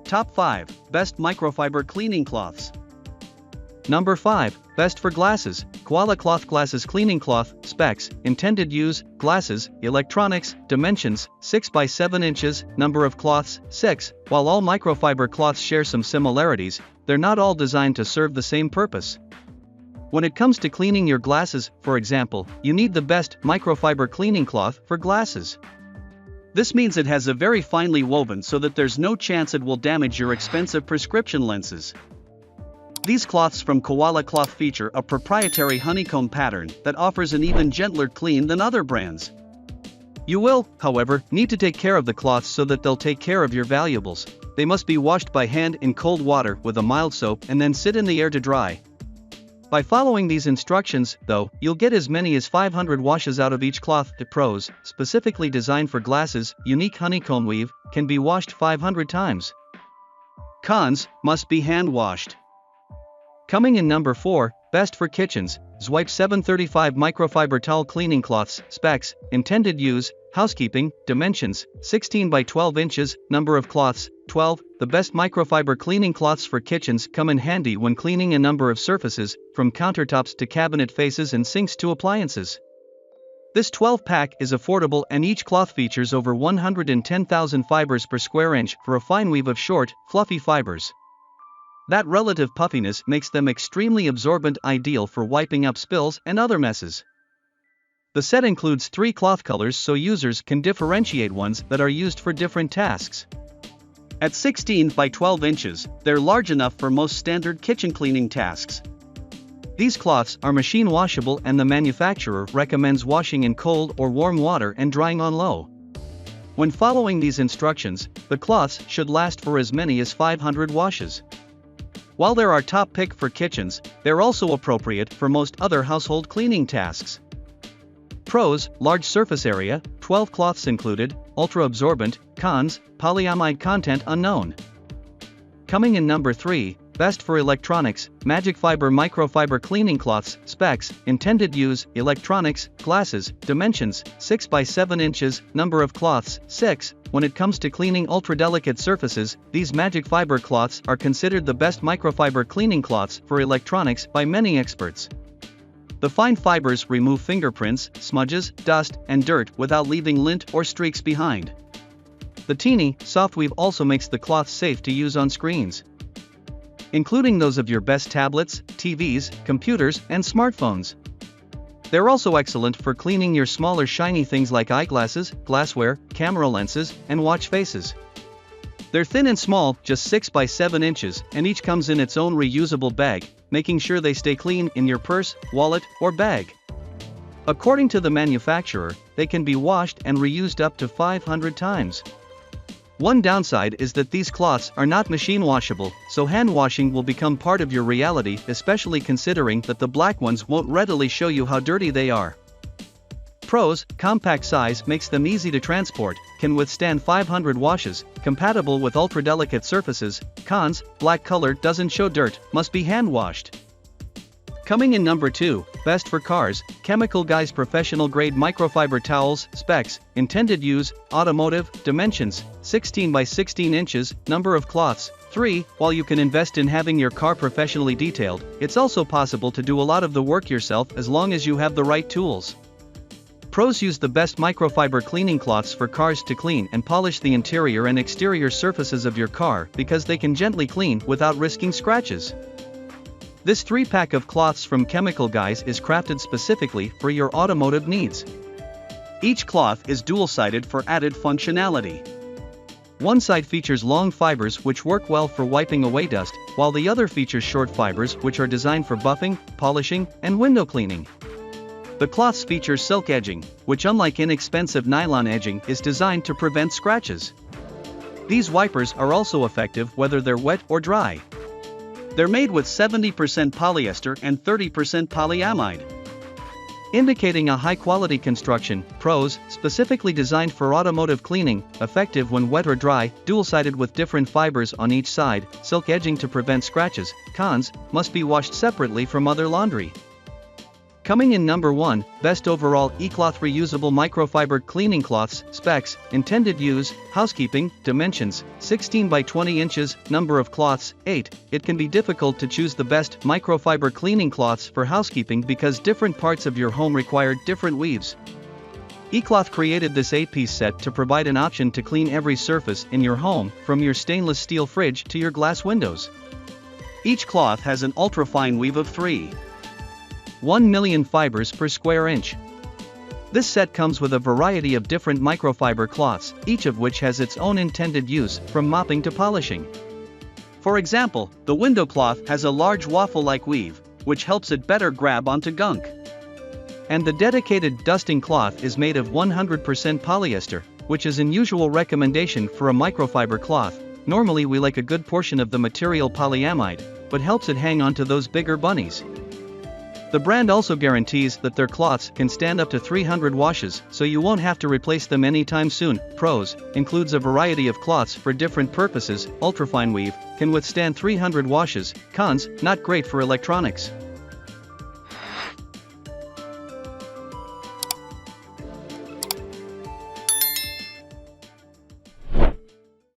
Top 5 Best Microfiber Cleaning Cloths. Number 5. Best for glasses. Koala Cloth Glasses Cleaning Cloth. Specs, intended use, glasses, electronics, dimensions, 6 by 7 inches, number of cloths, 6. While all microfiber cloths share some similarities, they're not all designed to serve the same purpose. When it comes to cleaning your glasses, for example, you need the best microfiber cleaning cloth for glasses. This means it has a very finely woven so that there's no chance it will damage your expensive prescription lenses. These cloths from Koala Cloth feature a proprietary honeycomb pattern that offers an even gentler clean than other brands. You will, however, need to take care of the cloths so that they'll take care of your valuables. They must be washed by hand in cold water with a mild soap and then sit in the air to dry. By following these instructions, though, you'll get as many as 500 washes out of each cloth. The pros, specifically designed for glasses, unique honeycomb weave, can be washed 500 times. Cons, must be hand washed. Coming in number 4, best for kitchens, Zwipes 735 Microfiber Towel Cleaning Cloths. Specs, intended use, housekeeping, dimensions, 16 by 12 inches, number of cloths, 12. The best microfiber cleaning cloths for kitchens come in handy when cleaning a number of surfaces, from countertops to cabinet faces and sinks to appliances. This 12-pack is affordable and each cloth features over 110,000 fibers per square inch for a fine weave of short, fluffy fibers. That relative puffiness makes them extremely absorbent, ideal for wiping up spills and other messes. The set includes 3 cloth colors so users can differentiate ones that are used for different tasks. At 16 by 12 inches, they're large enough for most standard kitchen cleaning tasks. These cloths are machine washable and the manufacturer recommends washing in cold or warm water and drying on low. When following these instructions, the cloths should last for as many as 500 washes. While they're our top pick for kitchens, they're also appropriate for most other household cleaning tasks. Pros, large surface area, 12 cloths included, ultra absorbent. Cons, polyamide content unknown. Coming in number 3, best for electronics, MagicFiber Microfiber Cleaning Cloths. Specs, intended use, electronics, glasses, dimensions, 6 by 7 inches, number of cloths, 6. When it comes to cleaning ultra-delicate surfaces, these MagicFiber cloths are considered the best microfiber cleaning cloths for electronics by many experts. The fine fibers remove fingerprints, smudges, dust, and dirt without leaving lint or streaks behind. The teeny, soft weave also makes the cloth safe to use on screens, including those of your best tablets, TVs, computers, and smartphones. They're also excellent for cleaning your smaller shiny things like eyeglasses, glassware, camera lenses, and watch faces. They're thin and small, just 6 by 7 inches, and each comes in its own reusable bag, making sure they stay clean in your purse, wallet, or bag. According to the manufacturer, they can be washed and reused up to 500 times. One downside is that these cloths are not machine washable, so hand washing will become part of your reality, especially considering that the black ones won't readily show you how dirty they are. Pros, compact size makes them easy to transport, can withstand 500 washes, compatible with ultra-delicate surfaces. Cons, black color doesn't show dirt, must be hand washed. Coming in number 2, best for cars, Chemical Guys Professional Grade Microfiber Towels. Specs, intended use, automotive, dimensions, 16 by 16 inches, number of cloths, 3. While you can invest in having your car professionally detailed, it's also possible to do a lot of the work yourself as long as you have the right tools. Pros use the best microfiber cleaning cloths for cars to clean and polish the interior and exterior surfaces of your car because they can gently clean without risking scratches. This 3-pack of cloths from Chemical Guys is crafted specifically for your automotive needs. Each cloth is dual-sided for added functionality. One side features long fibers which work well for wiping away dust, while the other features short fibers which are designed for buffing, polishing, and window cleaning. The cloths feature silk edging, which unlike inexpensive nylon edging is designed to prevent scratches. These wipers are also effective whether they're wet or dry. They're made with 70% polyester and 30% polyamide, indicating a high-quality construction. Pros, specifically designed for automotive cleaning, effective when wet or dry, dual-sided with different fibers on each side, silk edging to prevent scratches. Cons, must be washed separately from other laundry. Coming in number 1, Best Overall Kloth Reusable Microfiber Cleaning Cloths. Specs, Intended Use, Housekeeping, Dimensions, 16 by 20 inches, Number of cloths, 8. It can be difficult to choose the best microfiber cleaning cloths for housekeeping because different parts of your home require different weaves. Kloth created this 8-piece set to provide an option to clean every surface in your home, from your stainless steel fridge to your glass windows. Each cloth has an ultra-fine weave of 1 million fibers per square inch. This set comes with a variety of different microfiber cloths, each of which has its own intended use, from mopping to polishing. For example, the window cloth has a large waffle-like weave, which helps it better grab onto gunk. And the dedicated dusting cloth is made of 100% polyester, which is an usual recommendation for a microfiber cloth. Normally we like a good portion of the material polyamide, but helps it hang on to those bigger bunnies. The brand also guarantees that their cloths can stand up to 300 washes, so you won't have to replace them anytime soon. Pros, includes a variety of cloths for different purposes. Ultrafine weave, can withstand 300 washes. Cons, not great for electronics.